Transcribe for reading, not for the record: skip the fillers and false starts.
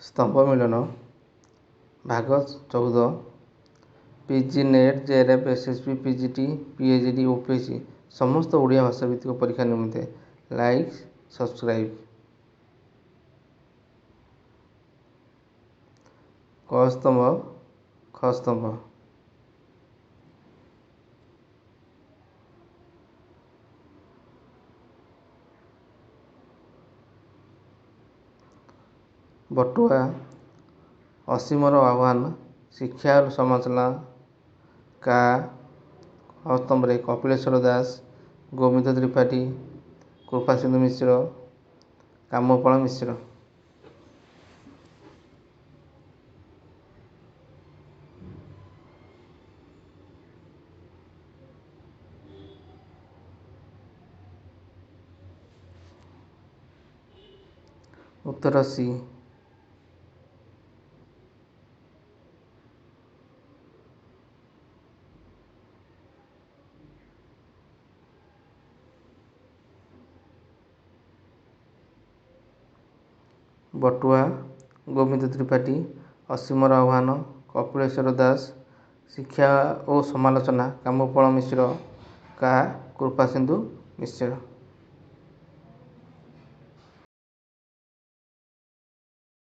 ସ୍ତମ୍ଭ ମିଳନ ଭାଗ 14 PG NET JRF SSB PGT PhD OPSC ସମସ୍ତ ଓଡ଼ିଆ ଭାଷା ଭିତ୍ତିକ ପରୀକ୍ଷା ନିମନ୍ତେ ଲାଇକ୍ ସବସ୍କ୍ରାଇବ୍। କ ସ୍ତମ୍ଭ ଖ ସ୍ତମ୍ଭ ବଟୁଆ ଅସୀମର ଆହ୍ୱାନ ଶିକ୍ଷା ଓ ସମାଲୋଚନା କା ଖ ସ୍ତମ୍ଭରେ କପିଳେଶ୍ୱର ଦାସ ଗୋବିନ୍ଦ ତ୍ରିପାଠୀ କୃପାସିନ୍ଧୁ ମିଶ୍ର କାମପାଳ ମିଶ୍ର। ଉତ୍ତର ସି। ବଟୁଆ ଗୋବିନ୍ଦ ତ୍ରିପାଠୀ ଅସୀମର ଆହ୍ୱାନ କପିଳେଶ୍ୱର ଦାସ ଶିକ୍ଷା ଓ ସମାଲୋଚନା କାମପାଳ ମିଶ୍ର କା କୃପାସିନ୍ଧୁ ମିଶ୍ର।